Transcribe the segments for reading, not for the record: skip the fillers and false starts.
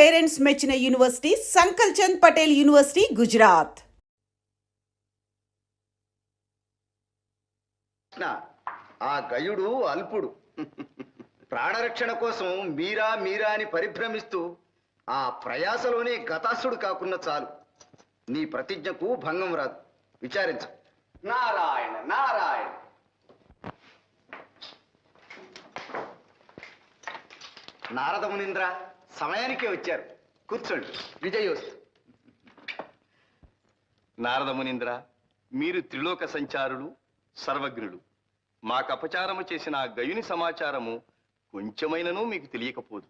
Parents మెచ్చిన university సంకల్ Chand Patel university Gujarat. ఆ గయుడు అల్పుడు. ప్రాణరక్షణ కోసం మీరా మీరా అని పరిభ్రమిస్తూ ఆ ప్రయాసలోనే గతాసుడు కాకున్న చాలు. నీ ప్రతిజ్ఞకు భంగం రాదు. విచారించు. నారాయణ నారాయణ. నారద మునీంద్ర సమయానికే వచ్చారు. కూర్చోండి. విజయోస్తు. నారద మునీంద్ర, మీరు త్రిలోక సంచారులు, సర్వజ్ఞులు. మాకపచారము చేసిన ఆ గయుని సమాచారము కొంచెమైనను మీకు తెలియకపోదు.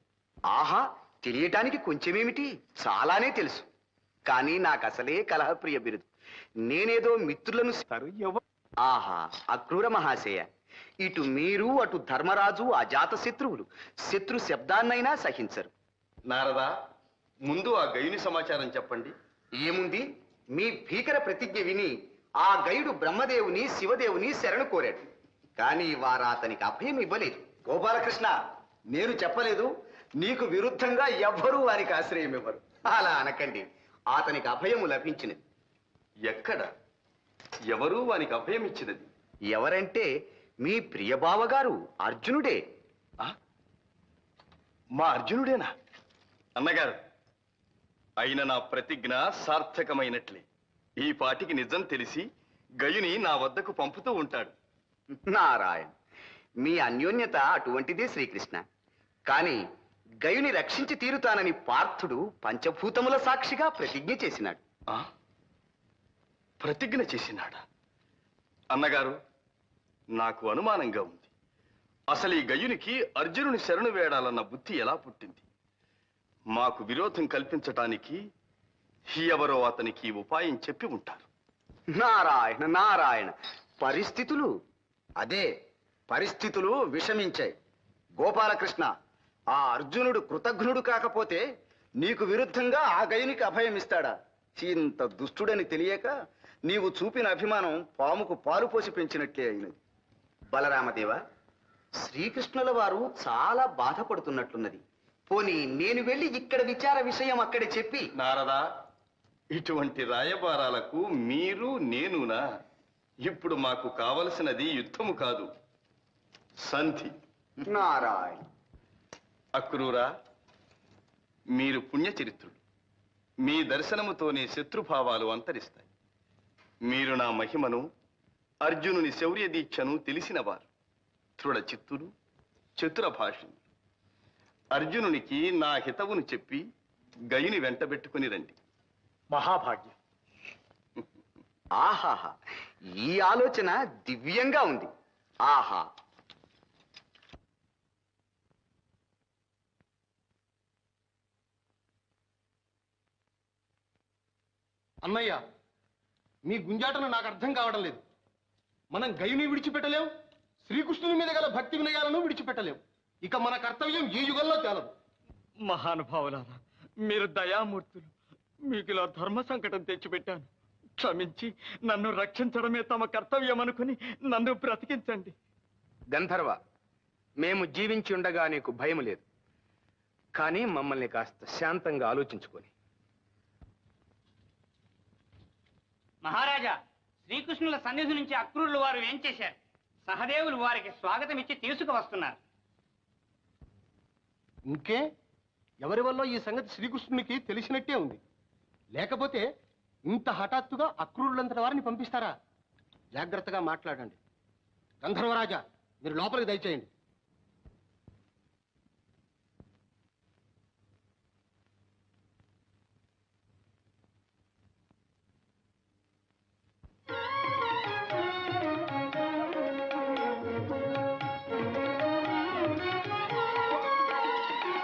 ఆహా, తెలియటానికి కొంచెమేమిటి, చాలానే తెలుసు. కానీ నాకు అసలే కలహప్రియ బిరుదు. నేనేదో మిత్రులను. ఆహా, అక్రూర మహాశయ, ఇటు మీరు అటు ధర్మరాజు అజాత శత్రువులు. శత్రు శబ్దాన్నైనా సహించరు. నారదా, ముందు ఆ గయుని సమాచారం చెప్పండి. ఏముంది, మీ భీకర ప్రతిజ్ఞ విని ఆ గయుడు బ్రహ్మదేవుని శివదేవుని శరణు కోరాడు. కానీ వారు అతనికి అభయం ఇవ్వలేదు. గోపాలకృష్ణ, నేను చెప్పలేదు, నీకు విరుద్ధంగా ఎవ్వరూ వారికి ఆశ్రయం ఇవ్వరు. అలా అనకండి. అతనికి అభయము లభించినది. ఎక్కడ, ఎవరు వానికి అభయం ఇచ్చినది? ఎవరంటే మీ ప్రియబావగారు అర్జునుడే. మా అర్జునుడేనా? అన్నగారు, అయిన నా ప్రతిజ్ఞ సార్థకమైనట్లే. ఈ పాటికి నిజం తెలిసి గయుని నా వద్దకు పంపుతూ ఉంటాడు. నారాయణ, మీ అన్యోన్యత అటువంటిదే శ్రీకృష్ణ. కాని గయుని రక్షించి తీరుతానని పార్థుడు పంచభూతముల సాక్షిగా ప్రతిజ్ఞ చేసినాడు. ప్రతిజ్ఞ చేసినాడా? అన్నగారు, నాకు అనుమానంగా ఉంది. అసలు ఈ గయునికి అర్జునుని శరణు వేడాలన్న బుద్ధి ఎలా పుట్టింది? మాకు విరోధం కల్పించటానికి ఎవరో అతనికి ఉపాయం చెప్పి ఉంటారు. నారాయణ నారాయణ, పరిస్థితులు పరిస్థితులు విషమించాయి. గోపాలకృష్ణ, ఆ అర్జునుడు కృతజ్ఞుడు కాకపోతే నీకు విరుద్ధంగా ఆ గయునికి అభయం ఇస్తాడా? ఇంత దుష్టుడని తెలియక నీవు చూపిన అభిమానం పాముకు పాలు పోసి పెంచినట్లే అయినది. బలరామదేవ, శ్రీకృష్ణుల వారు చాలా బాధపడుతున్నట్లున్నది. పోనీ నేను వెళ్ళి ఇక్కడ విచార విషయం అక్కడే చెప్పి. నారదా, ఇటువంటి రాయబారాలకు మీరు నేనునా? ఇప్పుడు మాకు కావలసినది యుద్ధము కాదు, సంధి. నారాయణ. అక్రూరా, మీరు పుణ్యచరిత్రుడు. మీ దర్శనముతోనే శత్రుభావాలు అంతరిస్తాయి. మీరు నా మహిమను, అర్జునుని శౌర్య దీక్షను తెలిసినవారు. దృఢ చిత్తులు, చతుర భాషలు. అర్జునునికి నా హితవును చెప్పి గయుని వెంటబెట్టుకుని రండి. మహాభాగ్యం. ఆహాహా, ఈ ఆలోచన దివ్యంగా ఉంది. ఆహా. అన్నయ్య, మీ గుంజాటను నాకు అర్థం కావడం లేదు. మనం గయుని విడిచిపెట్టలేం, శ్రీకృష్ణుని మీద గల భక్తి వినయాలను విడిచిపెట్టలేం. ఇక మన కర్తవ్యం ఈ యుగంలో తేలదు. మహానుభావులారా, మీరు దయామూర్తులు. మీకు ఇలా ధర్మ సంకటం తెచ్చిపెట్టాను. క్షమించి నన్ను రక్షించడమే తమ కర్తవ్యం అనుకుని నన్ను బ్రతికించండి. గంధర్వ, మేము జీవించి ఉండగా నీకు భయం లేదు. కానీ మమ్మల్ని కాస్త శాంతంగా ఆలోచించుకొని. మహారాజా, శ్రీకృష్ణుల సన్నిధి నుంచి అక్రూరులు వారు ఏం చేశారు? సహదేవులు వారికి స్వాగతం ఇచ్చి తీసుకువస్తున్నారు. ఇంకే, ఎవరి వల్ల ఈ సంగతి శ్రీకృష్ణునికి తెలిసినట్టే ఉంది. లేకపోతే ఇంత హఠాత్తుగా అక్రూరులంతటి వారిని పంపిస్తారా? జాగ్రత్తగా మాట్లాడండి. గంధర్వరాజా, మీరు లోపలికి దయచేయండి.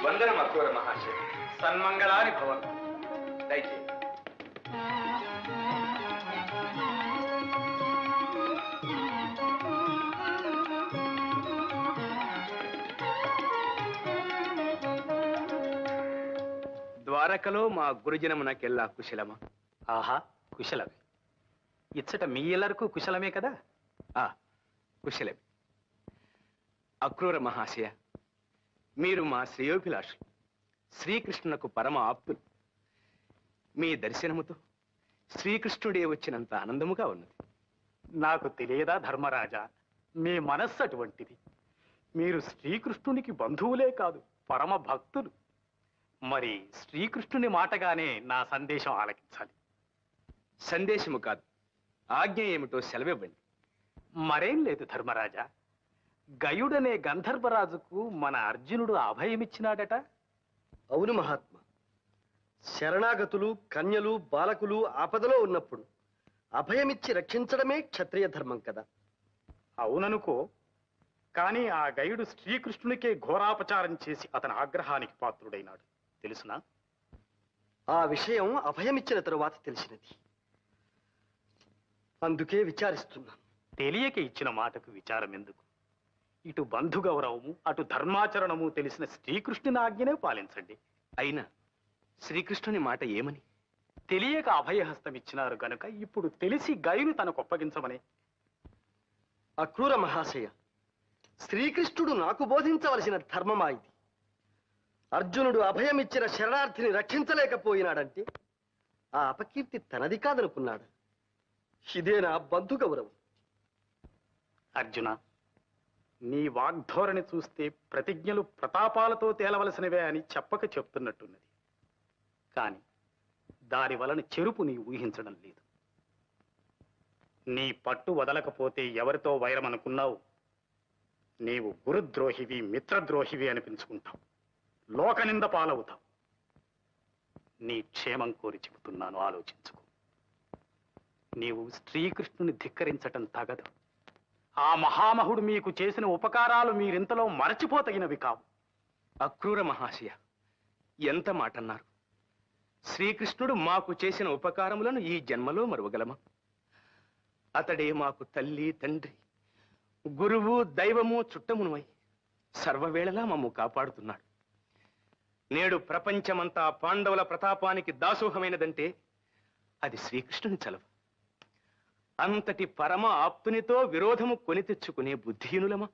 వందనం అక్రూర మహాశయ. సన్మంగళాని భవన్. దయచేయండి. ద్వారకలో మా గురుజనమునకెల్లా కుశలమా? ఆహా, కుశలమే. ఇచ్చట మీ ఎల్లరకు కుశలమే కదా? కుశలమే. అక్రూర మహాశయ, మీరు మా శ్రేయోభిలాషులు. శ్రీకృష్ణునకు పరమ ఆప్తులు. మీ దర్శనముతో శ్రీకృష్ణుడే వచ్చినంత ఆనందముగా ఉన్నది. నాకు తెలియదా ధర్మరాజా, మీ మనస్సు అటువంటిది. మీరు శ్రీకృష్ణునికి బంధువులే కాదు, పరమ భక్తులు. మరి శ్రీకృష్ణుని మాటగానే నా సందేశం ఆలకించాలి. సందేశము కాదు, ఆజ్ఞ ఏమిటో సెలవివ్వండి. మరేం లేదు ధర్మరాజా, గయుడనే గంధర్వరాజుకు మన అర్జునుడు అభయమిచ్చినాడట. అవును మహాత్మా. శరణాగతులు, కన్యలు, బాలకులు ఆపదలో ఉన్నప్పుడు అభయమిచ్చి రక్షించడమే క్షత్రియ ధర్మం కదా. అవుననుకో, కానీ ఆ గయుడు శ్రీకృష్ణునికే ఘోరాపచారం చేసి అతని ఆగ్రహానికి పాత్రుడైనాడు. తెలుసునా? ఆ విషయం అభయమిచ్చిన తరువాత తెలిసినది. అందుకే విచారిస్తున్నాను. తెలియక ఇచ్చిన మాటకు విచారం ఎందుకు? ఇటు బంధు గౌరవము, అటు ధర్మాచరణము తెలిసిన శ్రీకృష్ణుని ఆజ్ఞనే పాలించండి. అయినా శ్రీకృష్ణుని మాట ఏమని? తెలియక అభయహస్తం ఇచ్చినారు గనుక ఇప్పుడు తెలిసి గయుని తనకు అప్పగించమని. అక్రూర మహాశయ, శ్రీకృష్ణుడు నాకు బోధించవలసిన ధర్మమా ఇది? అర్జునుడు అభయమిచ్చిన శరణార్థిని రక్షించలేకపోయినాడంటే ఆ అపకీర్తి తనది కాదనుకున్నాడు. ఇదేనా బంధు గౌరవం? అర్జున, నీ వాగ్ధోరణి చూస్తే ప్రతిజ్ఞలు ప్రతాపాలతో తేలవలసినవే అని చెప్పక చెప్తున్నట్టున్నది. కాని దాని వలన చెరుపు నీ ఊహించడం లేదు. నీ పట్టు వదలకపోతే ఎవరితో వైరమనుకున్నావు? నీవు గురుద్రోహివి, మిత్రద్రోహివి అనిపించుకుంటావు, లోకనింద పాలవుతావు. నీ క్షేమం కోరి చెబుతున్నాను, ఆలోచించుకో. నీవు శ్రీకృష్ణుని ధిక్కరించటం తగదు. ఆ మహామహుడు మీకు చేసిన ఉపకారాలు మీరింతలో మరచిపోతగినవి కావు. అక్రూర మహాశయ, ఎంత మాటన్నారు! శ్రీకృష్ణుడు మాకు చేసిన ఉపకారములను ఈ జన్మలో మరువగలమా? అతడే మాకు తల్లి, తండ్రి, గురువు, దైవము, చుట్టమునుమై సర్వవేళలా మమ్ము కాపాడుతున్నాడు. నేడు ప్రపంచమంతా పాండవుల ప్రతాపానికి దాసోహమైనదంటే అది శ్రీకృష్ణుని చలవ. అంతటి పరమ ఆప్తునితో విరోధము కొని తెచ్చుకునే బుద్ధిహీనులమా?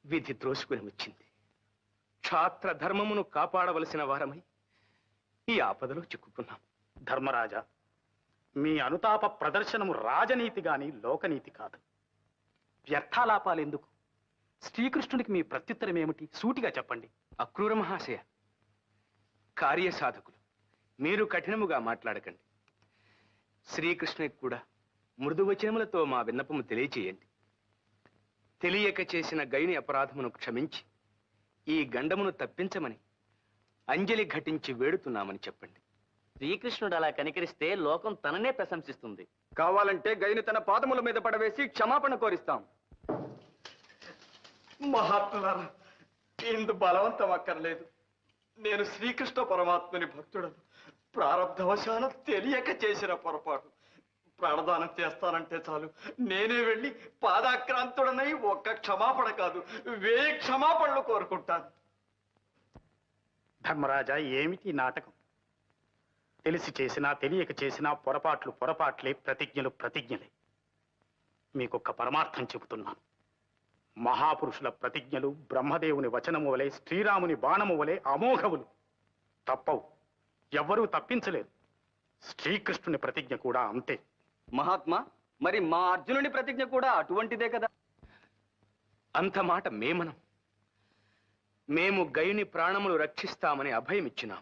విధి ద్రోసుకుని వచ్చింది. క్షాత్ర ధర్మమును కాపాడవలసిన వారమై ఈ ఆపదలో చిక్కుకున్నాం. ధర్మరాజా, మీ అనుతాప ప్రదర్శనము రాజనీతి గాని లోకనీతి కాదు. వ్యర్థాలాపాలెందుకు? శ్రీకృష్ణుడికి మీ ప్రత్యుత్తరం ఏమిటి? సూటిగా చెప్పండి. అక్రూర మహాశయ, కార్యసాధకులు మీరు కఠినముగా మాట్లాడకండి. శ్రీకృష్ణునికి కూడా మృదువచనములతో మా విన్నపము తెలియచేయండి. తెలియక చేసిన గయుని అపరాధమును క్షమించి ఈ గండమును తప్పించమని అంజలి ఘటించి వేడుతున్నామని చెప్పండి. శ్రీకృష్ణుడు అలా కనికరిస్తే లోకం తననే ప్రశంసిస్తుంది. కావాలంటే గైని తన పాదముల మీద పడవేసి క్షమాపణ కోరిస్తాం. మహాత్ములారా, ఇందు బలవంతం అక్కర్లేదు. నేను శ్రీకృష్ణ పరమాత్మని భక్తుడను. ప్రారబ్ధవశాన తెలియక చేసిన పొరపాటు. ప్రాణదానం చేస్తానంటే చాలు, నేనే వెళ్ళి పాదాక్రాంతుడనై ఒక్క క్షమాపణ కాదు 1000 క్షమాపణలు కోరుకుంటాను. ధర్మరాజా, ఏమిటి నాటకం? తెలిసి చేసినా తెలియక చేసినా పొరపాట్లు పొరపాట్లే, ప్రతిజ్ఞలు ప్రతిజ్ఞలే. మీకొక్క పరమార్థం చెబుతున్నాను. మహాపురుషుల ప్రతిజ్ఞలు బ్రహ్మదేవుని వచనము వలె, శ్రీరాముని బాణము వలె అమోఘవులు, తప్పవు. ఎవ్వరూ తప్పించలేరు. శ్రీకృష్ణుని ప్రతిజ్ఞ కూడా అంతే. మహాత్మా, మరి మా అర్జునుని ప్రతిజ్ఞ కూడా అటువంటిదే కదా? అంత మాట మేమనం. మేము గయుని ప్రాణములు రక్షిస్తామని అభయమిచ్చినాం.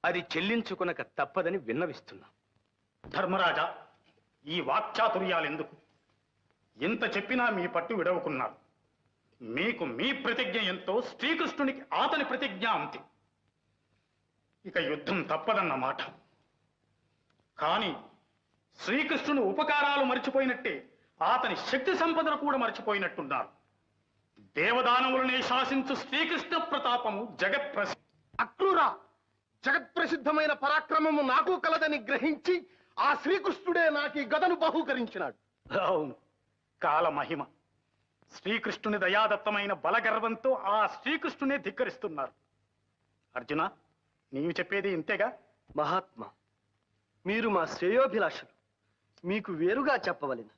అది చెల్లించుకొనక తప్పదని విన్నవిస్తున్నాం. ధర్మరాజా, ఈ వాక్చాతుర్యాలెందుకు? ఎంత చెప్పినా మీ పట్టు విడవకున్నారు. మీకు మీ ప్రతిజ్ఞ ఎంతో, శ్రీకృష్ణునికి అతని ప్రతిజ్ఞ అంతే. ఇక యుద్ధం తప్పదన్న మాట. కానీ శ్రీకృష్ణుని ఉపకారాలు మర్చిపోయినట్టే అతని శక్తి సంపదను కూడా మర్చిపోయినట్టున్నారు. దేవదానవులనే శాసించు శ్రీకృష్ణ ప్రతాపము జగత్ప్రసిద్ధి. అక్రూరా, జగత్ప్రసిద్ధమైన పరాక్రమము నాకు కలదని గ్రహించి ఆ శ్రీకృష్ణుడే నాకు ఈ గదను బహూకరించినాడు. అవును, కాలమహిమ. శ్రీకృష్ణుని దయాదత్తమైన బలగర్వంతో ఆ శ్రీకృష్ణునే ధిక్కరిస్తున్నారు. అర్జున, నీవు చెప్పేది ఇంతేగా? మహాత్మా, మీరు మా శ్రేయోభిలాషులు. మీకు వేరుగా చెప్పవలెను.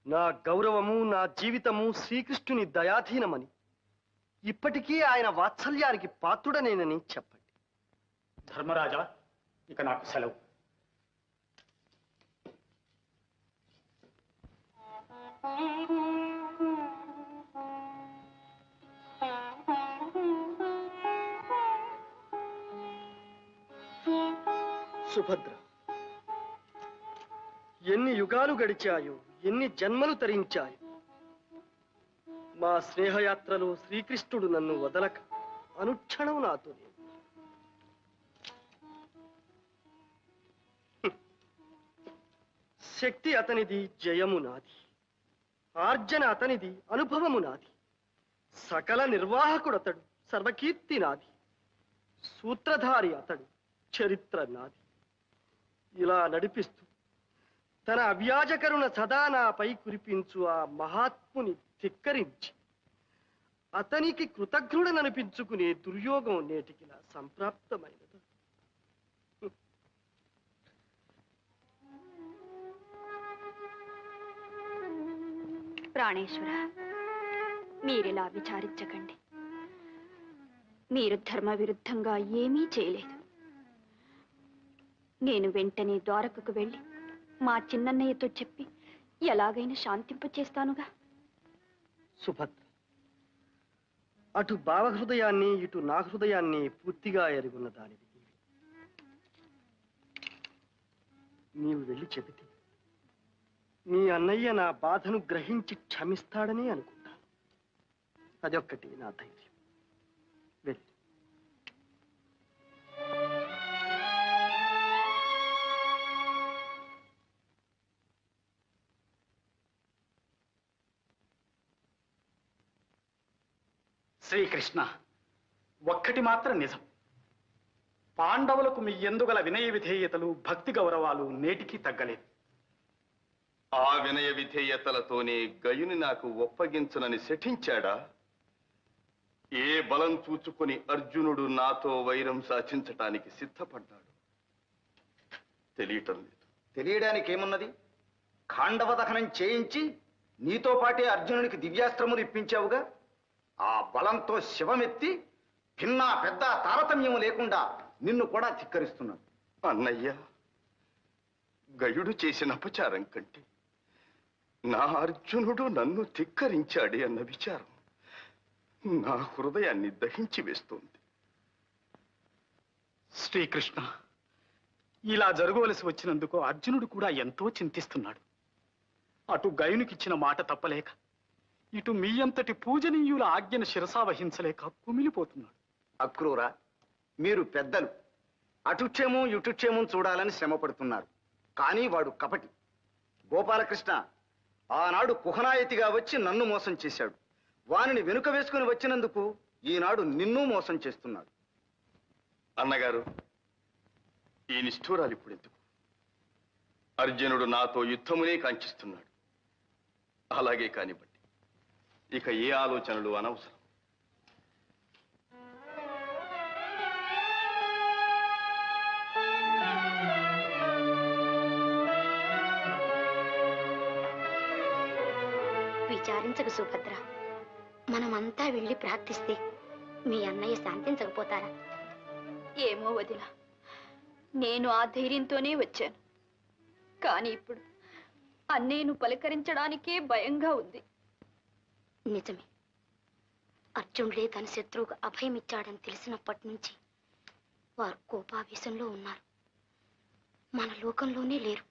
నా గౌరవము, నా జీవితము శ్రీకృష్ణుని దయాధీనమని ఇప్పటికీ ఆయన వాత్సల్యానికి పాత్రుడనేనని చెప్పండి. ధర్మరాజా, ఇక నాకు సెలవు. సుభద్ర, ఎన్ని యుగాలు గడిచాయో, ఎన్ని జన్మలు తరించాయో, మా స్నేహయాత్రలో శ్రీకృష్ణుడు నన్ను వదలక అనుక్షణం నాతో. శక్తి అతనిది, జయము నాది. ఆర్జన అతనిది, అనుభవము నాది. సకల నిర్వాహకుడు అతడు, సర్వకీర్తి నాది. సూత్రధారి అతడు, చరిత్ర నాది. ఇలా నడిపిస్తూ తన అవ్యాజకరుణ సదా నాపై కురిపించు ఆ మహాత్ముని ధిక్కరించి అతనికి కృతజ్ఞుడననిపించుకునే దుర్యోగం నేటికిలా సంప్రాప్తమైనది. ప్రాణేశ్వర, మీరిలా విచారించకండి. మీరు ధర్మ విరుద్ధంగా ఏమీ చేయలేదు. నేను వెంటనే ద్వారకకు వెళ్ళి మా చిన్నన్నయ్యతో చెప్పి ఎలాగైనా శాంతింపచేస్తానుగా. సుభద్ర, అటు భావ హృదయాన్ని, ఇటు నా హృదయాన్ని పూర్తిగా ఎరుగున్న దానివి. నీవు వెళ్ళి చెబితే మీ అన్నయ్య నా బాధను గ్రహించి క్షమిస్తాడని అనుకుంటాను. అదొక్కటి నా ధైర్యం. వెళ్ళి. శ్రీకృష్ణ, ఒక్కటి మాత్రం నిజం. పాండవులకు మీ ఎందుగల వినయ విధేయతలు, భక్తి గౌరవాలు నేటికీ తగ్గలేదు. ఆ వినయ విధేయతలతోనే గయుని నాకు ఒప్పగించునని శఠించాడా? ఏ బలం చూచుకుని అర్జునుడు నాతో వైరం సాధించటానికి సిద్ధపడ్డాడు? తెలియటం లేదు. తెలియడానికి ఏమున్నది? ఖాండవ దహనం చేయించి నీతో పాటే అర్జునునికి దివ్యాస్త్రములు ఇప్పించావుగా. ఆ బలంతో శివమెత్తి భిన్నా పెద్ద తారతమ్యం లేకుండా నిన్ను కూడా ధిక్కరిస్తున్నాడు. అన్నయ్య, గయుడు చేసిన అపచారం కంటే నా అర్జునుడు నన్ను ధిక్కరించాడే అన్న విచారం నా హృదయాన్ని దహించి వేస్తోంది. శ్రీకృష్ణ, ఇలా జరగవలసి వచ్చినందుకు అర్జునుడు కూడా ఎంతో చింతిస్తున్నాడు. అటు గయునికిచ్చిన మాట తప్పలేక, ఇటు మీ అంతటి పూజనీయుల ఆజ్ఞను శిరసావహించలేక కుమిలిపోతున్నాడు. అక్రూరా, మీరు పెద్దలు అటుక్షేమం ఇటుక్షేమం చూడాలని శ్రమ పడుతున్నారు. కానీ వాడు కపటి. గోపాలకృష్ణ ఆనాడు కుహనాయతిగా వచ్చి నన్ను మోసం చేశాడు. వానిని వెనుక వేసుకుని వచ్చినందుకు ఈనాడు నిన్ను మోసం చేస్తున్నాడు. అన్నగారు, ఈ నిష్ఠూరాలు ఇప్పుడు ఎందుకు? అర్జునుడు నాతో యుద్ధమునే కాంక్షిస్తున్నాడు. అలాగే కానివ్వండి, ఇక ఏ ఆలోచనలు అనవసరం. విచారించకు సుభద్ర. మనమంతా వెళ్ళి ప్రార్థిస్తే మీ అన్నయ్య శాంతించకపోతారా? ఏమో వదిన, నేను ఆ ధైర్యంతోనే వచ్చాను. కానీ ఇప్పుడు అన్నయ్యను పలకరించడానికే భయంగా ఉంది. నిజమే, అర్జునుడే తన శత్రువుకు అభయం ఇచ్చాడని తెలిసినప్పటి నుంచి వారు కోపావేశంలో ఉన్నారు. మన లోకంలోనే లేరు.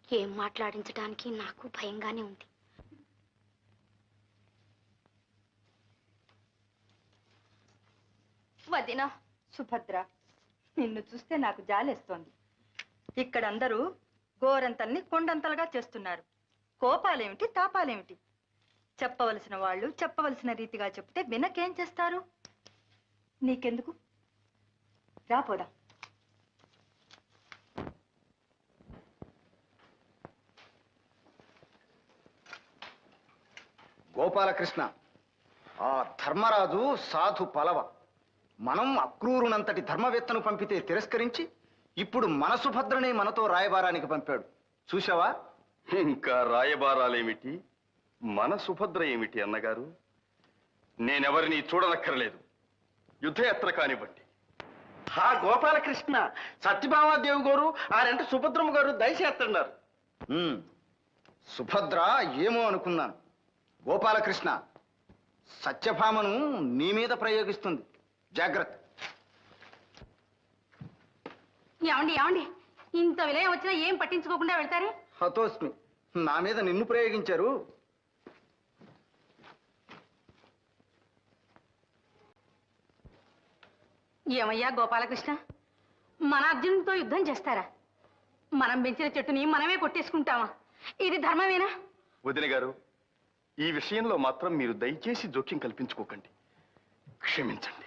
ఏం మాట్లాడించడానికి నాకు భయంగానే ఉంది. వదిన సుభద్ర, నిన్ను చూస్తే నాకు జాలేస్తోంది. ఇక్కడందరూ గోరంతల్ని కొండంతలుగా చేస్తున్నారు. కోపాలేమిటి, తాపాలేమిటి? చెప్పవలసిన వాళ్ళు చెప్పవలసిన రీతిగా చెప్తే వినకేం చేస్తారు? నీకెందుకు? రాపోదా. గోపాలకృష్ణ, ఆ ధర్మరాజు సాధు పలవ. మనం అక్రూరునంతటి ధర్మవేత్తను పంపితే తిరస్కరించి ఇప్పుడు మన సుభద్రనే మనతో రాయబారానికి పంపాడు. చూశావా? ఇంకా రాయబారాలేమిటి, మన సుభద్ర ఏమిటి అన్నగారు? నేనెవరిని చూడనక్కర్లేదు. యుద్ధయాత్ర కానివ్వండి. ఆ గోపాలకృష్ణ సత్యభామాదేవి గారు ఆరంటే సుభద్రమ్మ గారు దయచేస్తున్నారు. సుభద్ర ఏమో అనుకున్నాను. గోపాలకృష్ణ సత్యభామను నీ మీద ప్రయోగిస్తుంది. జాగ్రత్త. ఏమండి ఇంత విలయం వచ్చినా ఏం పట్టించుకోకుండా వెళ్తారే? హతోస్మి, నా మీద నిన్ను ప్రయోగించారు. ఏమయ్యా గోపాలకృష్ణ, మన అర్జునుడితో యుద్ధం చేస్తారా? మనం పెంచిన చెట్టుని మనమే కొట్టేసుకుంటామా? ఇది ధర్మమేనా? వదిన గారు, ఈ విషయంలో మాత్రం మీరు దయచేసి జోక్యం కల్పించుకోకండి. క్షమించండి.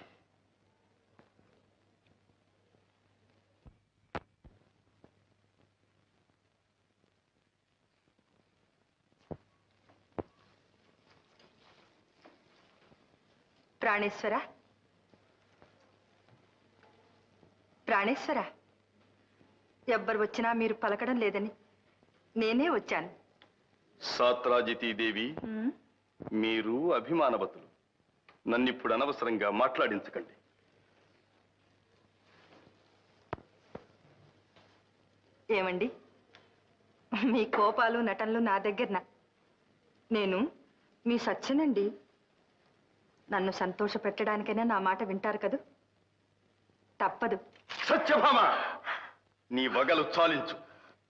ప్రాణేశ్వర, ఎవ్వరు వచ్చినా మీరు పలకడం లేదని నేనే వచ్చాను. సాత్రాజితీదేవి, మీరు అభిమానవతులు. నన్నిప్పుడు అనవసరంగా మాట్లాడించకండి. ఏమండి, మీ కోపాలు నటనలు నా దగ్గరన. నేను మీ సత్యనండి. నన్ను సంతోష పెట్టడానికైనా నా మాట వింటారు కదూ? తప్పదు. సత్యభామ, నీ వగలు చాలించు.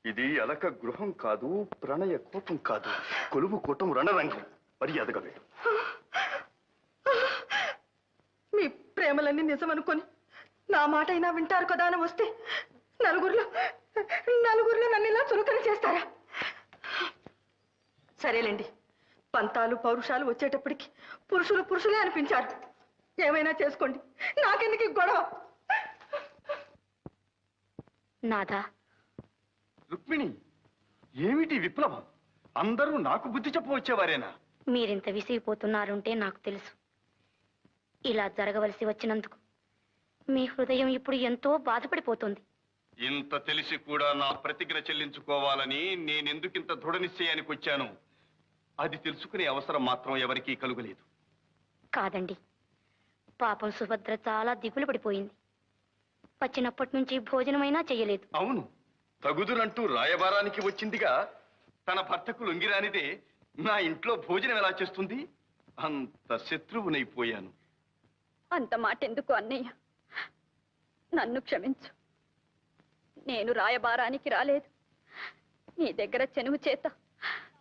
ఇది అలక గృహం కాదు, ప్రణయ కోపం కాదు, కొలువు కూటం రణరంగం. మర్యాదగా వెళ్ళు. మీ ప్రేమలన్నీ నిజమనుకొని నా మాట అయినా వింటారు కదా అని వస్తే నలుగురిలో నన్ను ఇలా చురుకని చేస్తారా? సరేలేండి, పంతాలు పౌరుషాలు వచ్చేటప్పటికి పురుషులే అనిపించారు. ఏమైనా చేసుకోండి, నాకెందుకు ఈ గొడవ? నాదా, రుక్మిణి, ఏమిటి విప్లవం? అందరూ నాకు బుద్ధి చెప్పవచ్చేవారేనా? మీరింత విసిగిపోతున్నారంటే నాకు తెలుసు. ఇలా జరగవలసి వచ్చినందుకు మీ హృదయం ఇప్పుడు ఎంతో బాధపడిపోతుంది. ఇంత తెలిసి కూడా నా ప్రతిజ్ఞ చెల్లించుకోవాలని నేనెందుకింత దృఢ నిశ్చయానికి వచ్చాను, అది తెలుసుకునే అవసరం మాత్రం ఎవరికీ కలుగలేదు. కాదండి, పాపం సుభద్ర చాలా దిగులు పడిపోయింది. వచ్చినప్పటి నుంచి భోజనమైనా చెయ్యలేదు. అవును, తగుదునంటూ రాయబారానికి వచ్చిందిగా. తన భర్తకు లొంగిరానిదే నా ఇంట్లో భోజనం ఎలా చేస్తుంది? అంత శత్రువునైపోయాను. అంత మాట ఎందుకు అన్నయ్య? నన్ను క్షమించు. నేను రాయబారానికి రాలేదు. నీ దగ్గర చెనువు చేత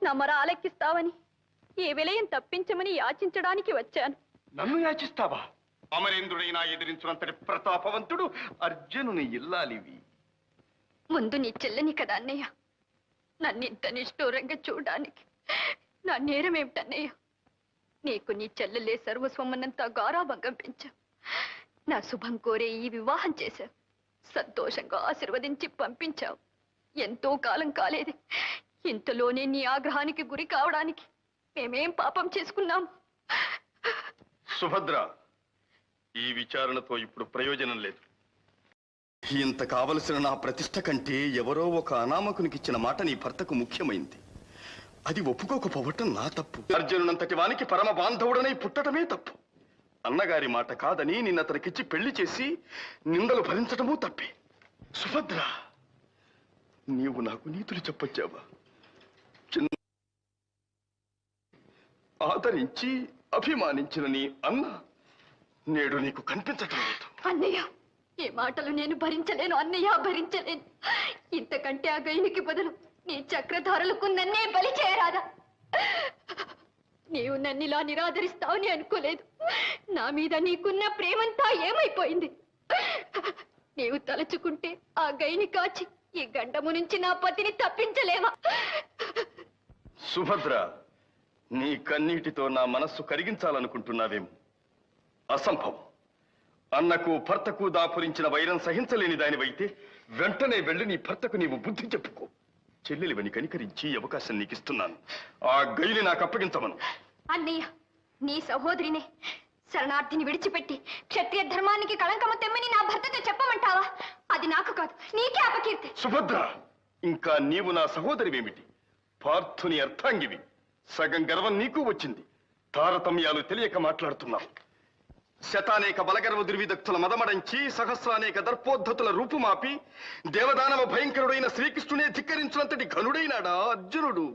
నా మర ఆలెక్కిస్తావని, ఈ విలయం తప్పించమని యాచించడానికి వచ్చాను. నన్ను యాచిస్తావా? అమరేంద్రుడైనా ఎదిరించినంతటి ప్రతాపవంతుడు అర్జునుని ఇల్లాలివి. ముందు నీ చెల్లని కదా అన్నయ్య. నన్ను ఇంత నిష్ఠూరంగా చూడడానికి నా నేరం ఏమిటన్నయ్య? నీకు నీ చెల్లెలే సర్వస్వమన్నంత గారాభంగం పెంచావు. నా శుభం కోరే ఈ వివాహం చేశావు. సంతోషంగా ఆశీర్వదించి పంపించావు. ఎంతో కాలం కాలేదు, ఇంతలోనే నీ ఆగ్రహానికి గురి కావడానికి మేమేం పాపం చేసుకున్నాం? సుభద్ర, ఈ విచారణతో ఇప్పుడు ప్రయోజనం లేదు. ఇంత కావలసిన నా ప్రతిష్ట కంటే ఎవరో ఒక అనామకునికిచ్చిన మాట నీ భర్తకు ముఖ్యమైంది. అది ఒప్పుకోకపోవటం నా తప్పు. అర్జునునంతటి వానికి పరమ బాంధవుడనై పుట్టడమే తప్పు. అన్నగారి మాట కాదని నిన్నతనికిచ్చి పెళ్లి చేసి నిందలు భరించటమూ తప్పే. సుభద్ర, నీవు నాకు నీతులు చెప్పొచ్చావా? ఆదరించి అభిమానించిన నీ అన్న నేడు నీకు కనిపించటం లేదు. అన్నయ్య, ఈ మాటలు నేను భరించలేను అన్నయ్య, భరించలేను. ఇంతకంటే ఆ గైనికి బదులు నీ చక్రధారులకు నన్నే బలి చేయరాదా? నీవు నన్నిలా నిరాదరిస్తావని అనుకోలేదు. నా మీద నీకున్న ప్రేమంతా ఏమైపోయింది? నీవు తలుచుకుంటే ఆ గైని కాచి ఈ గండము నుంచి నా పతిని తప్పించలేవా? సుభద్ర, నీ కన్నీటితో నా మనస్సు కరిగించాలనుకుంటున్నావేమో. అసంభవం. అన్నకు భర్తకు దాపురించిన వైరం సహించలేని దానివైతే వెంటనే వెళ్ళి నీ భర్తకు నీవు బుద్ధి చెప్పుకో. చెల్లెలివని కనికరించి అవకాశం నీకిస్తున్నాను. ఆ గైని నాకు అప్పగించమను. అన్నయ్య, నీ సహోదరినే శరణార్థిని విడిచిపెట్టి క్షత్రియ ధర్మానికి కళంకము తెమ్మని నా భర్తతో చెప్పమంటావా? అది నాకు కాదు, నీకే అపకీర్తి. సుభద్ర, ఇంకా నీవు నా సహోదరివేమిటి? పార్థుని అర్థాంగివి. సగం గర్వం నీకు వచ్చింది. తారతమ్యాలు తెలియక మాట్లాడుతున్నావు. శతానేక బలగర్వ దుర్విదక్తుల మదమడంచి సహస్రానేక దర్పోద్ధతుల రూపుమాపి దేవదానవ భయంకరుడైన శ్రీకృష్ణునే ధిక్కరించినంతటి ఘనుడైనాడా అర్జునుడు?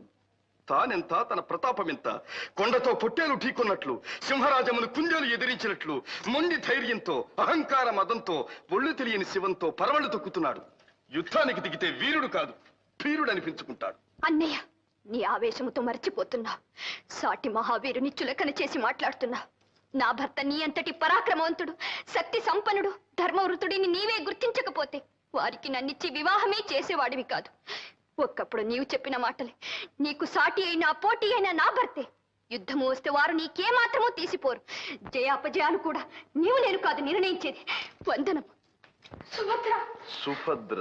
తానెంత, తన ప్రతాపమెంత? కొండతో పొట్టేలు ఢీకొన్నట్లు, సింహరాజమును కుందేలు ఎదిరించినట్లు మొండి ధైర్యంతో, అహంకార మదంతో, ఒళ్ళు తెలియని శివంతో పరవళ్లు తొక్కుతున్నాడు. యుద్ధానికి దిగితే వీరుడు కాదు, భీరుడు అనిపించుకుంటాడు. అన్నయ్య, నీ ఆవేశముతో మర్చిపోతున్నా. సాటి మహావీరుని చులకన చేసి మాట్లాడుతున్నా. నా భర్త నీ అంతటి పరాక్రమవంతుడు, శక్తి సంపన్నుడు, ధర్మవృతుడిని నీవే గుర్తించకపోతే వారికి నన్నిచ్చి వివాహమే చేసేవాడివి కాదు. ఒక్కప్పుడు నీవు చెప్పిన మాటలే నీకు సాటి అయినా పోటీ అయినా నా భర్తే. యుద్ధము వస్తే వారు నీకేమాత్రమూ తీసిపోరు. జయాపజయాలు కూడా నీవు నేను కాదు నిర్ణయించేది. వందనం. సుభద్ర. సుభద్ర,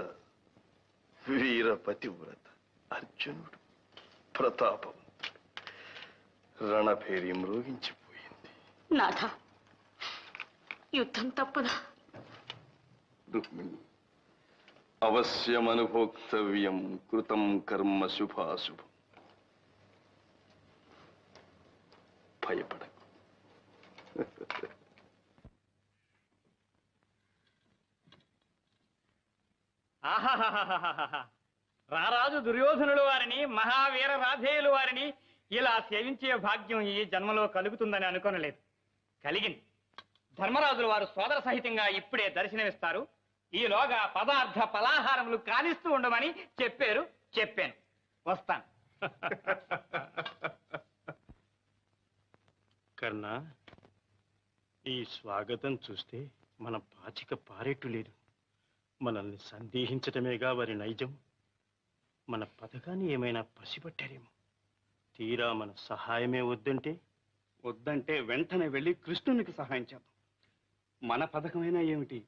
వీరపతివ్రత, అర్జునుడు ప్రతాపం, రణభేరి మ్రోగించిపోయింది. నాథ, యుద్ధం తప్పదా? రుక్మిణి, అవశ్యమనుభోక్తవ్యం కృతం కర్మ శుభాశుభం. భయపడకు. ఆహాహాహాహాహా. రారాజు దుర్యోధనుడు వారిని, మహావీర రాధేయులు వారిని ఇలా సేవించే భాగ్యం ఈ జన్మలో కలుగుతుందని అనుకోనలేదు. కలిగింది. ధర్మరాజులు వారు సోదర సహితంగా ఇప్పుడే దర్శనమిస్తారు. ఈలోగా పదార్థ పలాహారములు కానిస్తూ ఉండమని చెప్పారు. చెప్పాను. వస్తాను. కర్ణ, ఈ స్వాగతం చూస్తే మన పాచిక పారేట్టు లేదు. మనల్ని సందేహించటమేగా వారి నైజం. మన పథకాన్ని ఏమైనా పసిపట్టారేమో. తీరా మన సహాయమే వద్దంటే వెంటనే వెళ్ళి కృష్ణునికి సహాయం చేద్దాం. మన పథకమైనా ఏమిటి,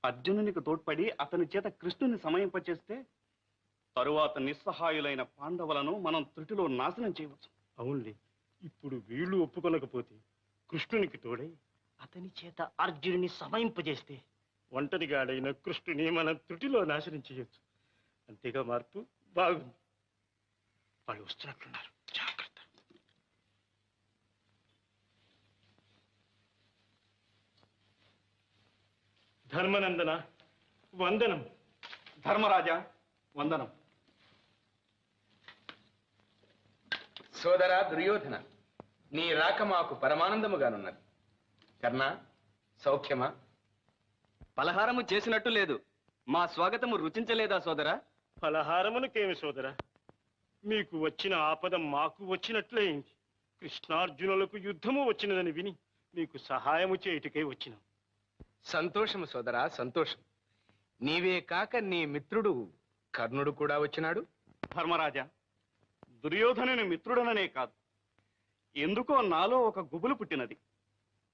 అర్జునునికి తోడ్పడి అతని చేత కృష్ణుని సమయింపచేస్తే తరువాత నిస్సహాయులైన పాండవులను మనం త్రుటిలో నాశనం చేయవచ్చు. అవునులే, ఇప్పుడు వీళ్ళు ఒప్పుకొనకపోతే కృష్ణునికి తోడై అతని చేత అర్జునుని సమయింపజేస్తే ఒంటరిగాడైన కృష్ణుని మనం త్రుటిలో నాశనం చేయొచ్చు. అంతేగా మార్పు? బాగుంది. వాళ్ళు వస్తున్నట్లున్నారు, జాగ్రత్త. ధర్మనందన వందనం. ధర్మరాజా వందనం. సోదరా దుర్యోధన, నీ రాక మాకు పరమానందముగానున్నది. కర్ణ, సౌఖ్యమా? పలహారము చేసినట్టు లేదు. మా స్వాగతము రుచించలేదా సోదరా? ఫలహారమునకేమి సోదరా, మీకు వచ్చిన ఆపద మాకు వచ్చినట్లయింది. కృష్ణార్జునులకు యుద్ధము వచ్చినదని విని మీకు సహాయము చేయుటకై వచ్చినాం. సంతోషము సోదరా, సంతోషం. నీవే కాక నీ మిత్రుడు కర్ణుడు కూడా వచ్చినాడు. ధర్మరాజా, దుర్యోధనుని మిత్రుడననే కాదు, ఎందుకో నాలో ఒక గుబులు పుట్టినది.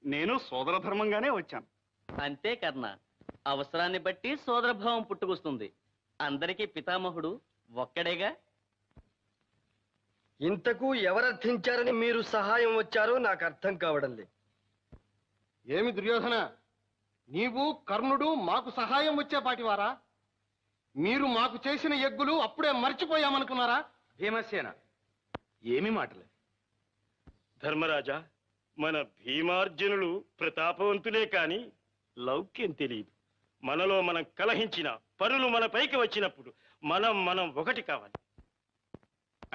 నేను సోదర ధర్మంగానే వచ్చాను. అంతే కర్ణ, అవసరాన్ని బట్టి సోదరభావం పుట్టుకొస్తుంది. అందరికీ పితామహుడు ఒక్కడేగా. ఇంతకు ఎవరర్థించారని మీరు సహాయం వచ్చారో నాకు అర్థం కావడం లేదు. ఏమి దుర్యోధన, నీవు కర్ణుడు మాకు సహాయం వచ్చేపాటివారా? మీరు మాకు చేసిన యజ్ఞులు అప్పుడే మర్చిపోయామనుకున్నారా? భీమసేన, ఏమి మాటలు? ధర్మరాజా, మన భీమార్జునులు ప్రతాపవంతులే కాని లౌక్యం తెలియదు. మనలో మనం కలహించిన పరులు మన పైకి వచ్చినప్పుడు మనం ఒకటి కావాలి.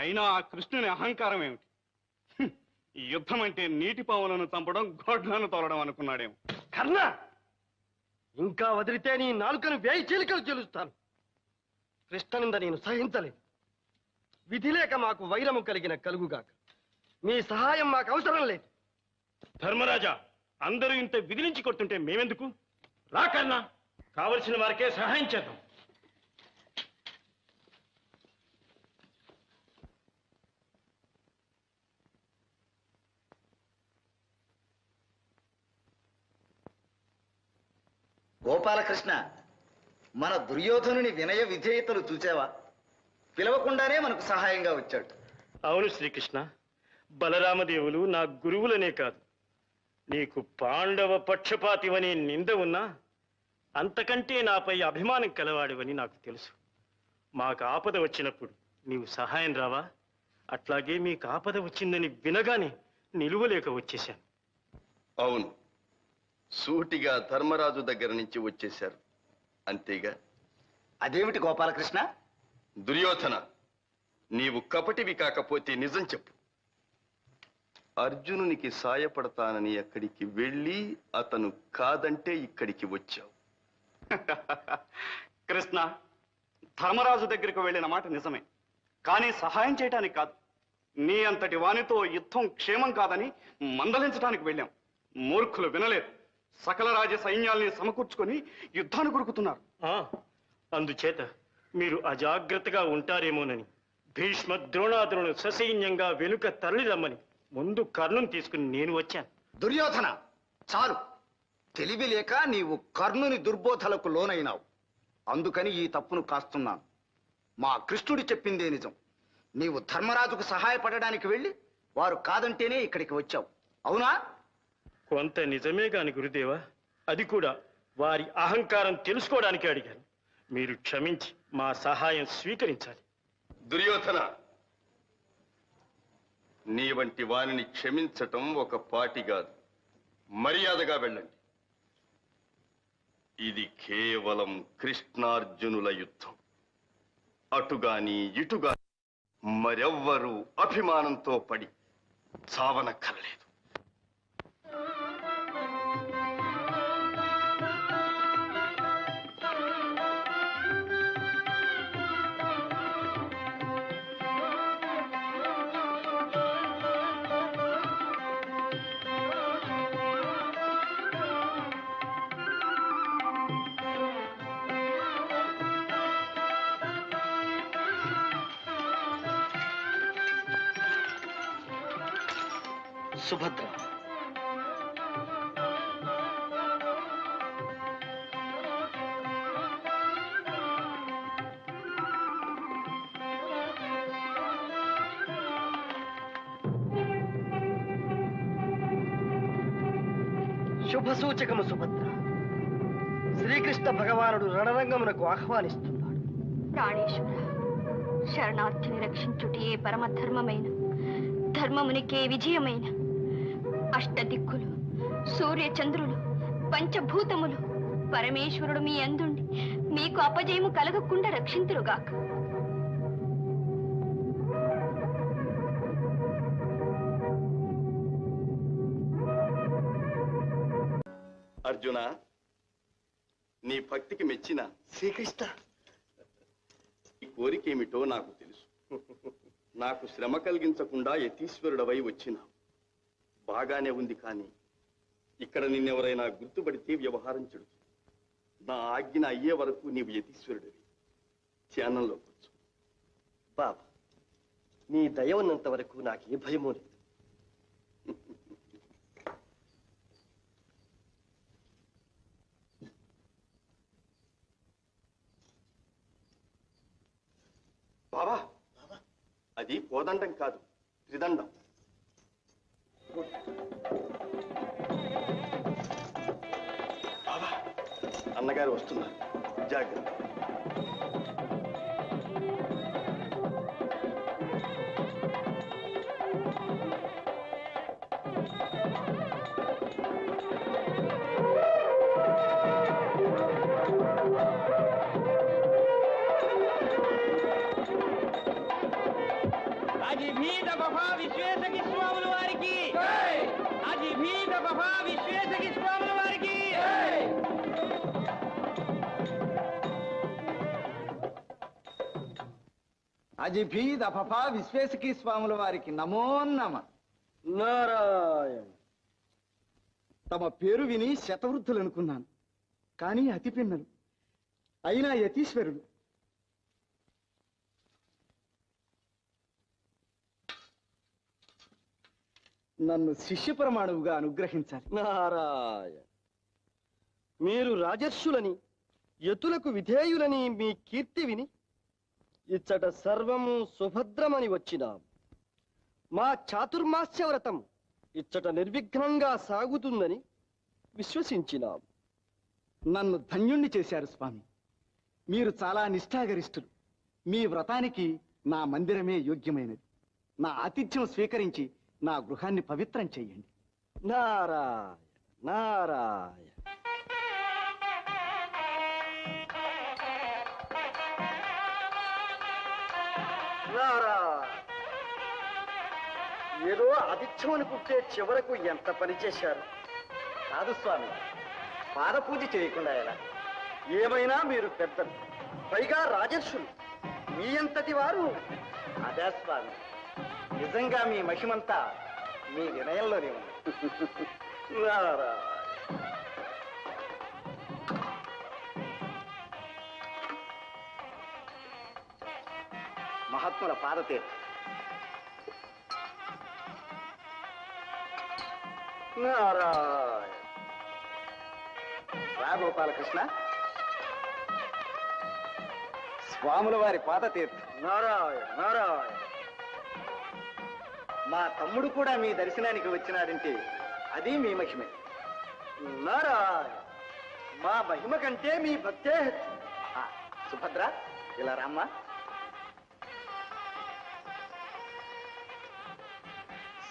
అయినా ఆ కృష్ణుని అహంకారం ఏమిటి? ఈ యుద్ధం అంటే నీటి పావులను చంపడం, గోడ్లను తోలడం అనుకున్నాడేమో. కర్ణ, ఇంకా వదిలితే నీ నాలుకను వేయి చీలికలు చెలుస్తాను. కృష్ణనింద నేను సహించలేదు. విధి లేక మాకు వైరము కలిగిన కలుగుగాక. మీ సహాయం మాకు అవసరం లేదు. ధర్మరాజా, అందరూ ఇంత విదిలించి కొడుతుంటే మేమెందుకు? రా కర్ణ, కావలసిన వారికే సహాయం చేద్దాం. గోపాలకృష్ణ, మన దుర్యోధనుని వినయ విధేయతలు చూచావా? పిలవకుండానే మనకు సహాయంగా వచ్చాడు. అవును శ్రీకృష్ణ, బలరామదేవులు నా గురువులనే కాదు, నీకు పాండవ పక్షపాతివని నింద ఉన్నా అంతకంటే నాపై అభిమానం కలవాడివని నాకు తెలుసు. మాకు ఆపద వచ్చినప్పుడు నీవు సహాయం రావా? అట్లాగే మీకు ఆపద వచ్చిందని వినగానే నిలువలేక వచ్చేశాను. అవును, సూటిగా ధర్మరాజు దగ్గర నుంచి వచ్చేశారు అంతేగా? అదేమిటి గోపాలకృష్ణ? దుర్యోధన, నీవు కపటివి కాకపోతే నిజం చెప్పు. అర్జునునికి సాయపడతానని అక్కడికి వెళ్ళి అతను కాదంటే ఇక్కడికి వచ్చావు. కృష్ణ, ధర్మరాజు దగ్గరికి వెళ్ళిన మాట నిజమే, కానీ సహాయం చేయటానికి కాదు. నీ అంతటి వానితో యుద్ధం క్షేమం కాదని మందలించడానికి వెళ్ళాం. మూర్ఖులు వినలేదు. సకల రాజ్య సైన్యాల్ని సమకూర్చుకొని యుద్ధాన్ని గురుకుతున్నారు. అందుచేత మీరు అజాగ్రత్తగా ఉంటారేమోనని భీష్మ ద్రోణాదులను ససైన్యంగా వెనుక తరలిరమ్మని ముందు కర్ణుని తీసుకుని నేను వచ్చాను. దుర్యోధన, చాలు. తెలివి లేక నీవు కర్ణుని దుర్బోధలకు లోనైనావు. అందుకని ఈ తప్పును కాస్తున్నాను. మా కృష్ణుడు చెప్పిందే నిజం. నీవు ధర్మరాజుకు సహాయపడడానికి వెళ్ళి వారు కాదంటేనే ఇక్కడికి వచ్చావు, అవునా? కొంత నిజమే కాని గురుదేవా, అది కూడా వారి అహంకారం తెలుసుకోవడానికి అడిగాను. మీరు క్షమించి మా సహాయం స్వీకరించాలి. దుర్యోధన, నీ వంటి వానిని క్షమించటం ఒక పాటి కాదు. మర్యాదగా వెళ్ళండి. ఇది కేవలం కృష్ణార్జునుల యుద్ధం. అటుగాని ఇటుగాని మరెవ్వరూ అభిమానంతో పడి చావనక్కర్లేదు. సుభద్ర, శుభ సూచకము సుభద్ర. శ్రీకృష్ణ భగవానుడు రణరంగమునకు ఆహ్వానిస్తున్నాడు. ప్రాణేశ్వర, శరణార్థిని రక్షించుటే పరమధర్మమైన, ధర్మమునికే విజయమైన. అష్టదిక్కులు, సూర్యచంద్రులు, పంచభూతములు పరమేశ్వరుడు మీ అందుండి మీకు అపజయము కలగకుండా రక్షింతురుగాక. అర్జున, నీ భక్తికి మెచ్చిన శ్రీకృష్ణ, ఈ కోరికేమిటో నాకు తెలుసు. నాకు శ్రమ కలిగించకుండా యతీశ్వరుడవై వచ్చినా బాగానే ఉంది. కానీ ఇక్కడ నిన్నెవరైనా గుర్తుపడితే వ్యవహారం చెడుతుంది. నా ఆజ్ఞ అయ్యే వరకు నీవు యతీశ్వరుడివి. ధ్యానంలో కూర్చో. బాబా, నీ దయ ఉన్నంత వరకు నాకు ఏ భయమూ లేదు. బాబా, అది కోదండం కాదు, త్రిదండం. బాబా, అన్నగారు వస్తున్నారు, జాగ్రత్త. అజిభీత బఫా విశ్వేశకి స్వాముల వారికి, అజిభీత బఫా విశ్వేశకి స్వాముల వారికి. అజిభీద్ అఫఫా విశ్వేశకీ స్వాముల వారికి నమో నమ. నారాయణ. తమ పేరు విని శతవృద్ధులు అనుకున్నాను, కానీ అతి పిన్నలు అయినా యతీశ్వరుడు. నన్ను శిష్య ప్రమాణువుగా అనుగ్రహించాలి. నారాయణ. మీరు రాజర్షులని, యతులకు విధేయులని మీ కీర్తి విని ఇచ్చట సర్వము సుభద్రమని వచ్చినాం. మా చాతుర్మాస్య వ్రతం ఇచ్చట నిర్విఘ్నంగా సాగుతుందని విశ్వసించినాం. నన్ను ధన్యుణ్ణి చేశారు స్వామి. మీరు చాలా నిష్ఠాగరిష్ఠులు. మీ వ్రతానికి నా మందిరమే యోగ్యమైనది. నా ఆతిథ్యం స్వీకరించి నా గృహాన్ని పవిత్రం చెయ్యండి. నారాయణ నారాయణ. ఏదో ఆతిథ్యం అనుకుంటే చివరకు ఎంత పని చేశారు. కాదు స్వామి, పాద పూజ చేయకుండా ఎలా? ఏమైనా మీరు పెద్దలు, పైగా రాజర్షులు, మీ అంతటి వారు. అదే స్వామి, నిజంగా మీ మహిమంతా మీ వినయంలోనే ఉంది. నారాయణ. మహాత్ముల పాదతీర్థం. నారాయణ. రా గోపాలకృష్ణ, స్వాముల వారి పాదతీర్థం. నారాయణ నారాయణ. మా తమ్ముడు కూడా మీ దర్శనానికి వచ్చినాడంటే అది మీ మహిమే. నారాయణ. మా మహిమ కంటే మీ భక్తే. సుభద్ర, ఇలా రామ్మా.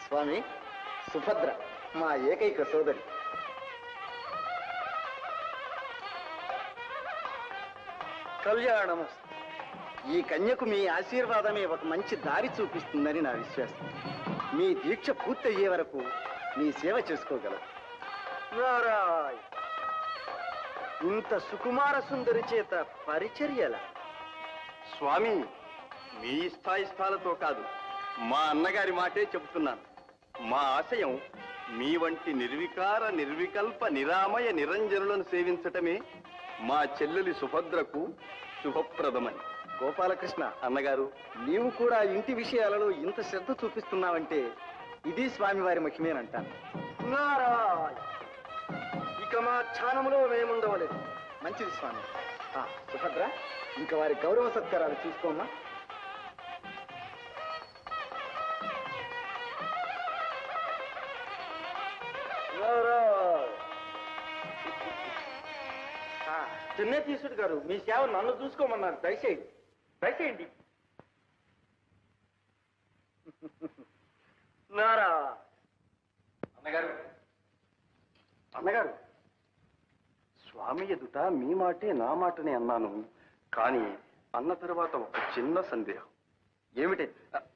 స్వామి, సుభద్ర మా ఏకైక సోదరి. కళ్యాణము. ఈ కన్యకు మీ ఆశీర్వాదమే ఒక మంచి దారి చూపిస్తుందని నా విశ్వాసం. మీ దీక్ష పూర్తయ్యే వరకు మీ సేవ చేసుకోగలరు. నారాయణ. ఇంత సుకుమార సుందరి చేత పరిచర్యల. స్వామి, మీ ఇష్టాయిష్టాలతో కాదు, మా అన్నగారి మాటే చెబుతున్నాను. మా ఆశయం మీ వంటి నిర్వికార నిర్వికల్ప నిరామయ నిరంజనులను సేవించటమే మా చెల్లెలి సుభద్రకు శుభప్రదమని. గోపాలకృష్ణ అన్నగారు, నీవు కూడా ఇంటి విషయాలలో ఇంత శ్రద్ధ చూపిస్తున్నావంటే ఇది స్వామివారి మహిమేనంటాను. నారాయణ. ఇక మా ధ్యానంలో మేముండవలేదు. మంచిది స్వామి. సుభద్ర, ఇంకా వారి గౌరవ సత్కారాలు చూసుకోమ్మా. చిన్న తీసుడు గారు, మీ సేవ నన్ను చూసుకోమన్నారు. దయచేయండి దయచేయండి. నారా. అన్నగారు, అన్నగారు, స్వామి ఎదుట మీ మాటే నా మాటనే అన్నాను. కానీ అన్న తర్వాత ఒక చిన్న సందేహం. ఏమిటి?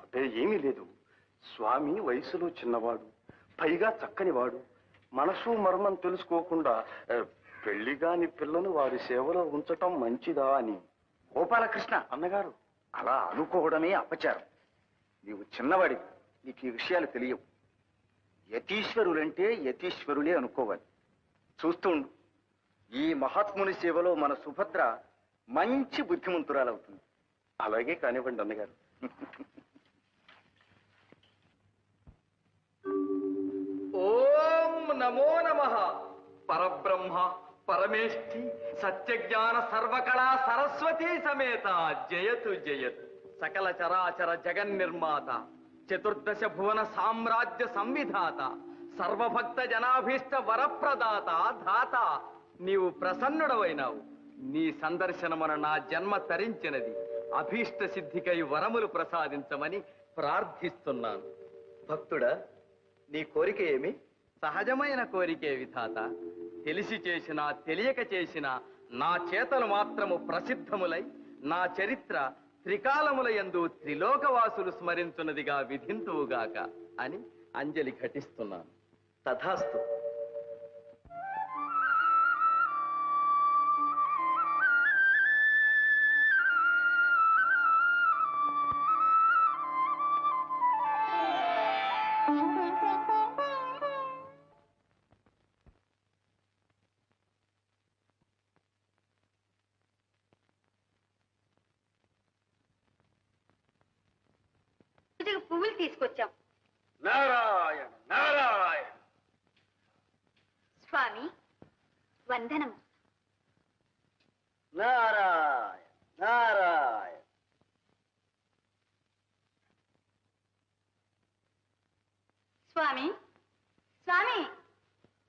అదే ఏమీ లేదు. స్వామి వయసులో చిన్నవాడు, పైగా చక్కనివాడు. మనసు మర్మం తెలుసుకోకుండా పెళ్లిగాని పిల్లను వారి సేవలో ఉంచటం మంచిదా అని. గోపాలకృష్ణ, అన్నగారు, అలా అనుకోవడమే అపచారం. నీవు చిన్నవాడి, నీకు ఈ విషయాలు తెలియవు. యతీశ్వరులంటే యతీశ్వరులే అనుకోవాలి. చూస్తుండు, ఈ మహాత్ముని సేవలో మన సుభద్ర మంచి బుద్ధిమంతురాలవుతుంది. అలాగే కానివ్వండి అన్నగారు. ఓం నమో నమః. పరబ్రహ్మ పరమేష్ఠి సత్యజ్ఞాన సర్వకళా సరస్వతీ సమేత జయతు జయతు. సకల చరాచర జగన్నిర్మాత, చతుర్దశ భువన సామ్రాజ్య సంవిధాత, సర్వభక్త జనాభీష్ట వరప్రదాత ధాత. నీవు ప్రసన్నుడవైనావు. నీ సందర్శనమున నా జన్మ తరించినది. అభీష్ట సిద్ధికై వరములు ప్రసాదించమని ప్రార్థిస్తున్నాను. భక్తుడా, నీ కోరిక ఏమి? సహజమైన కోరికే విధాత. తెలిసి చేసినా తెలియక చేసినా నా చేతలు మాత్రము ప్రసిద్ధములై నా చరిత్ర త్రికాలముల యందు త్రిలోకవాసులు స్మరించున్నదిగా విధింతువుగాక అని అంజలి ఘటిస్తున్నాను. తథాస్తు. పువ్వులు తీసుకొచ్చాం. నారాయణ నారాయణ. స్వామి వందనం. నారాయణ నారాయణ. స్వామి స్వామి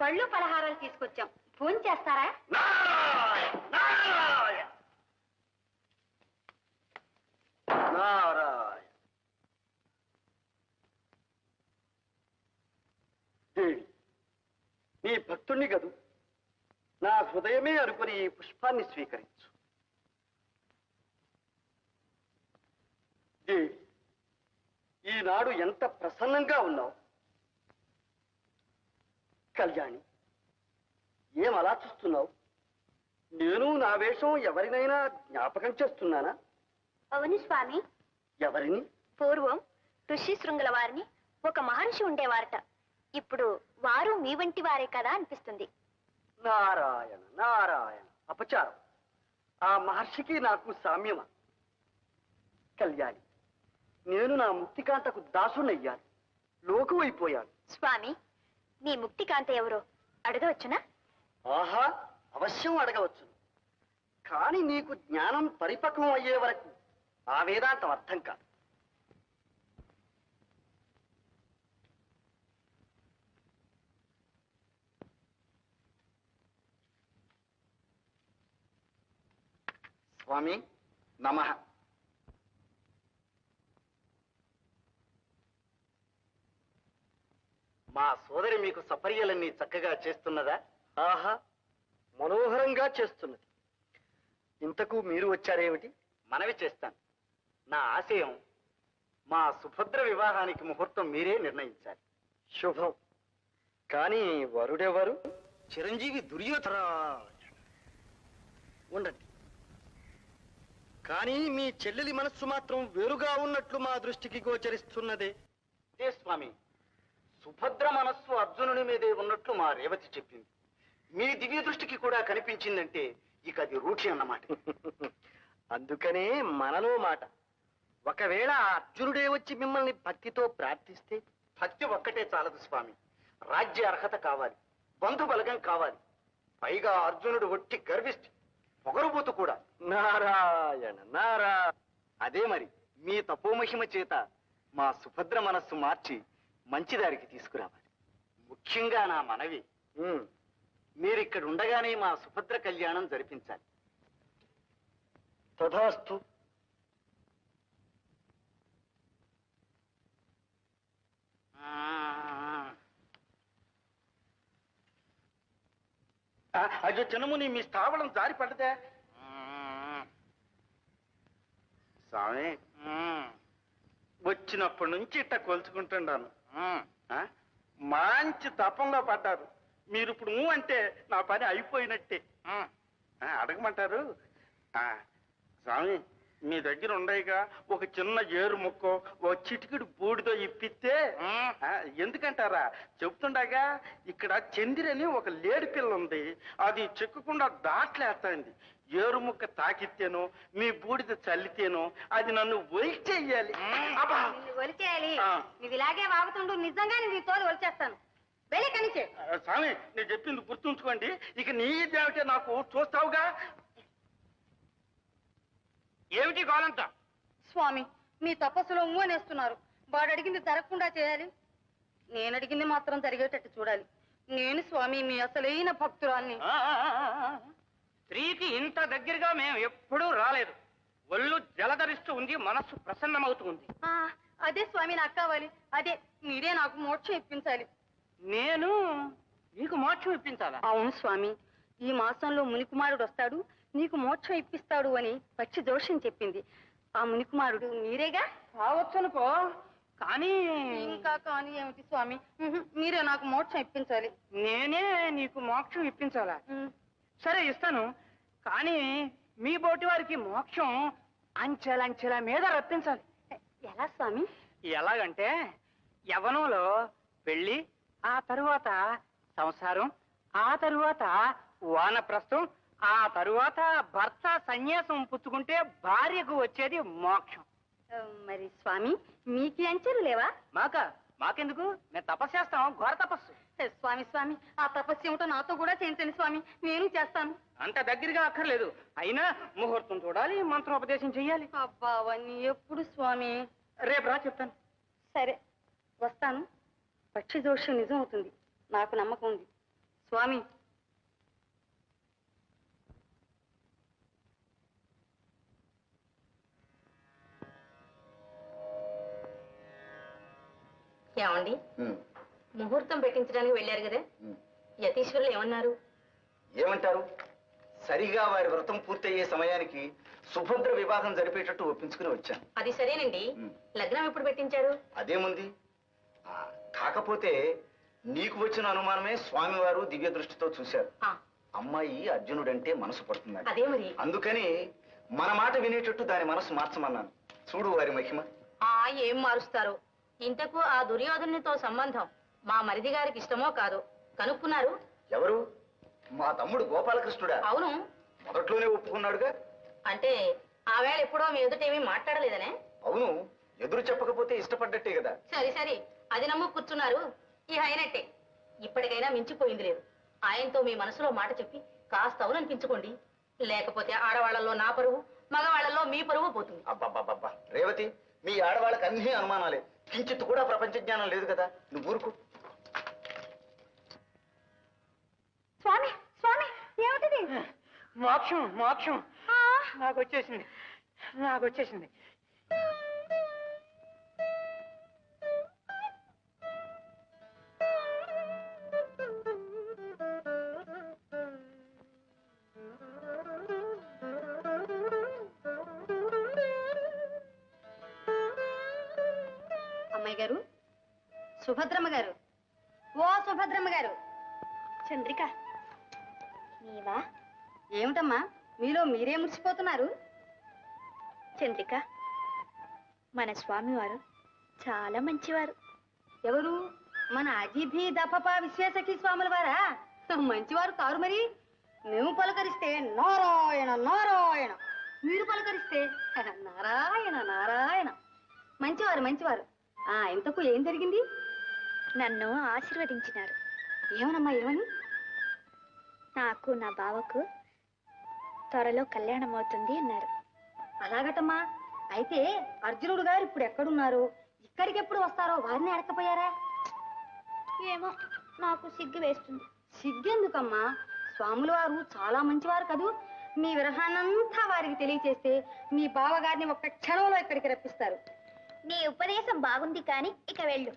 పళ్ళు పలహారాలు తీసుకొచ్చాం. ఫోన్ చేస్తారా? నారాయణ నారాయణ. నారాయణ. నీ భక్తుణ్ణి గదు, నా హృదయమే అనుకుని ఈ పుష్పాన్ని స్వీకరించు. దేవి, ఈనాడు ఎంత ప్రసన్నంగా ఉన్నావు. కళ్యాణి, ఏం అలా చూస్తున్నావు? నేను నా వేషం ఎవరినైనా జ్ఞాపకం చేస్తున్నానా? అవును స్వామి. ఎవరిని? పూర్వం ఋషి శృంగుల వారిని ఒక మహర్షి ఉండేవారట. ఇప్పుడు వారు మీ వంటి వారే కదా అనిపిస్తుంది. నారాయణ నారాయణ, అపచారం. ఆ మహర్షికి నాకు సామ్యమా? కళ్యాణి, నేను నా ముక్తికాంతకు దాసునయ్యాను, లోకువైపోయాను. స్వామి, నీ ముక్తికాంత ఎవరో అడగవచ్చునా? ఆహా, అవశ్యం అడగవచ్చు. కానీ నీకు జ్ఞానం పరిపక్వం అయ్యే వరకు ఆ వేదాంతం అర్థం కాదు. స్వామి నమః. మా సోదరి మీకు సపర్యలన్నీ చక్కగా చేస్తున్నదా? ఆహా, మనోహరంగా చేస్తున్నది. ఇంతకు మీరు వచ్చారేమిటి? మనవి చేస్తాను. నా ఆశయం మా సుభద్ర వివాహానికి ముహూర్తం మీరే నిర్ణయించాలి. శుభం. కానీ వరుడెవరు? చిరంజీవి దుర్యోధన. ఉండండి. కానీ మీ చెల్లెలి మనస్సు మాత్రం వేరుగా ఉన్నట్లు మా దృష్టికి గోచరిస్తున్నదే. అదే స్వామి, సుభద్ర మనస్సు అర్జునుని మీదే ఉన్నట్లు మా రేవతి చెప్పింది. మీ దివ్య దృష్టికి కూడా కనిపించిందంటే ఇక అది రూఢి అన్నమాట. అందుకనే మనలో మాట. ఒకవేళ ఆ అర్జునుడే వచ్చి మిమ్మల్ని భక్తితో ప్రార్థిస్తే? భక్తి ఒక్కటే చాలదు స్వామి, రాజ్య అర్హత కావాలి, బంధు బలగం కావాలి. పైగా అర్జునుడు ఒట్టి గర్విష్టి, పొగరుబోతు కూడా. నారాయణ నారాయణ. అదే మరి, మీ తపోమహిమ చేత మా సుభద్ర మనస్సు మార్చి మంచిదారికి తీసుకురావాలి. ముఖ్యంగా నా మనవి, మీరిక్కడ ఉండగానే మా సుభద్ర కళ్యాణం జరిపించాలి. తథాస్తు. అయ్యో చిన్నముని, మీ స్థావరం జారి పడ్డదే. స్వామి, వచ్చినప్పటి నుంచి ఇట్ట కొలుచుకుంటున్నాను. మంచి తపంలో పడ్డారు మీరు. ఇప్పుడు అంటే నా పని అయిపోయినట్టే. అడగమంటారు? స్వామి, మీ దగ్గర ఉండయిగా ఒక చిన్న ఏరు ముక్కో ఓ చిటికిడి బూడితో ఇప్పిస్తే. ఎందుకంటారా, చెప్తుండగా ఇక్కడ చందిరని ఒక లేడి పిల్ల ఉంది, అది చెక్కకుండా దాట్లేస్తాంది. ఏరు ముక్క తాకితేనో మీ బూడిద చల్లితేనో అది నన్ను ఒలిచేయాలి. ఒలిచేయాలి? నువ్వు ఇలాగే వాగుతుండు, నిజంగా నీ తోలు ఒలిచేస్తాను. వెళ్ళి కనిచే. స్వామి, నేను చెప్పింది గుర్తుంచుకోండి. ఇక నీ దేవటే నాకు చూస్తావుగా. ఏమిటి గోలంతా? స్వామి, మీ తపస్సులో అనేస్తున్నారు. వాడు అడిగింది జరగకుండా చేయాలి, నేను అడిగింది మాత్రం జరిగేటట్టు చూడాలి. నేను స్వామి మీ అసలైన భక్తురాల్ని. స్త్రీకి ఇంత దగ్గరగా మేము ఎప్పుడూ రాలేదు. ఒళ్ళు జలధరిస్తూ ఉంది, మనస్సు ప్రసన్నమవుతూ ఉంది. అదే స్వామి నాకు కావాలి. అదే మీరే నాకు మోక్షం ఇప్పించాలి. నేను నీకు మోక్షం ఇప్పించాలా? అవును స్వామి, ఈ మాసంలో మునికుమారుడు వస్తాడు, నీకు మోక్షం ఇప్పిస్తాడు అని పక్షి జోష్యం చెప్పింది. ఆ మునికుమారుడు మీరేగా? కావచ్చునుకో, కానీ ఇంకా కానీ ఏమిటి స్వామి, మీరే నాకు మోక్షం ఇప్పించాలి. నేనే నీకు మోక్షం ఇప్పించాలా? సరే, ఇస్తాను. కానీ మీ బోటి వారికి మోక్షం అంచెలంచెల మీద రప్పించాలి. ఎలా స్వామి? ఎలాగంటే, యవ్వనంలో పెళ్లి, ఆ తరువాత సంసారం, ఆ తరువాత వానప్రస్థం, ఆ తరువాత భర్త సన్యాసం పుచ్చుకుంటే భార్యకు వచ్చేది మోక్షం. మరి స్వామి, మీకి అంచెలు లేవా? మాకెందుకు? మేము తపస్సు చేస్తాం, ఘోర తపస్సు. స్వామి స్వామి, ఆ తపస్సు ఏమిటో నాతో కూడా చేయించండి స్వామి, నేను చేస్తాను. అంత దగ్గరగా అక్కర్లేదు, అయినా ముహూర్తం చూడాలి, మంత్రోపదేశం చెయ్యాలి. అబ్బా, అవన్నీ ఎప్పుడు స్వామి? రేపు రా, చెప్తాను. సరే, వస్తాను. పక్షి జోష్యం నిజం అవుతుంది, నాకు నమ్మకం ఉంది. స్వామి, ఏమండి, ముహూర్తం పెట్టించడానికి వెళ్ళారు కదా, యతీశ్వరులు ఏమన్నారు? ఏమంటారు? సరిగా వారి వ్రతం పూర్తయ్యే సమయానికి సుభద్ర వివాహం జరిపేటట్టు ఒప్పించుకుని వచ్చాను. అది సరేనండి. లగ్నం ఎప్పుడు పెట్టించారు? అదేముంది, కాకపోతే నీకు వచ్చిన అనుమానమే స్వామివారు దివ్య దృష్టితో చూశారు. అమ్మాయి అర్జునుడంటే మనసు పడుతుంది. అదే మరి. అందుకని మన మాట వినేటట్టు దాని మనసు మార్చమన్నాను. చూడు వారి మహిమ. ఏం మారుస్తారు? ఇంతకు ఆ దుర్యోధనునితో సంబంధం మా మరిది గారికి ఇష్టమో కాదో కనుక్కున్నారు? ఎవరు? మా తమ్ముడు గోపాలకృష్ణుడా? అవును. మొదట్లోనే ఒప్పుకున్నాడుగా. అంటే ఆ వేళ ఎప్పుడో మీ ఎదుటేమీ మాట్లాడలేదనే? అవును, ఎదురు చెప్పకపోతే ఇష్టపడ్డట్టే కదా. సరే సరే, అది నమ్ము కూర్చున్నారు. ఈ అయినట్టే. ఇప్పటికైనా మించిపోయింది లేదు. ఆయనతో మీ మనసులో మాట చెప్పి కాస్త అవుననిపించుకోండి. లేకపోతే ఆడవాళ్లలో నా పరువు, మగవాళ్లలో మీ పరువు పోతుంది. అబ్బబ్బబ్బబ్బా రేవతి, మీ ఆడవాళ్ళకి అన్ని అనుమానాలే. కించిత్ కూడా ప్రపంచ జ్ఞానం లేదు కదా. నువ్వు ఊరుకు. స్వామి స్వామి, ఏమిటిది? మోక్షం మోక్షం నాకు వచ్చేసింది. అమ్మాయి గారు, సుభద్రమ్మ గారు, ఓ సుభద్రమ్మ గారు. చంద్రిక, నీవా? ఏమిటమ్మా మీలో మీరే మురిసిపోతున్నారు? చంద్రిక, మన స్వామివారు చాలా మంచివారు. ఎవరు? మన అజిభి దపప విశ్వేశకి స్వాముల వారా? మంచివారు కారు మరి. మేము పలకరిస్తే నారాయణ నారాయణ, మీరు పలకరిస్తే నారాయణ నారాయణ. మంచివారు మంచివారు. ఇంతకు ఏం జరిగింది? నన్ను ఆశీర్వదించినారు. ఏమనమ్మా, ఏమని? నాకు నా బావకు త్వరలో కళ్యాణం అవుతుంది అన్నారు. అలాగటమ్మా. అయితే అర్జునుడు గారు ఇప్పుడు ఎక్కడున్నారు, ఇక్కడికి ఎప్పుడు వస్తారో వారిని అడకపోయారా? ఏమో, నాకు సిగ్గు వేస్తుంది. సిగ్గెందుకమ్మా? స్వాముల వారు చాలా మంచివారు కదూ. మీ విరహాన్నంతా వారికి తెలియచేస్తే మీ బావగారిని ఒక్క క్షణంలో ఇక్కడికి రప్పిస్తారు. నీ ఉపదేశం బాగుంది, కానీ ఇక వెళ్ళు.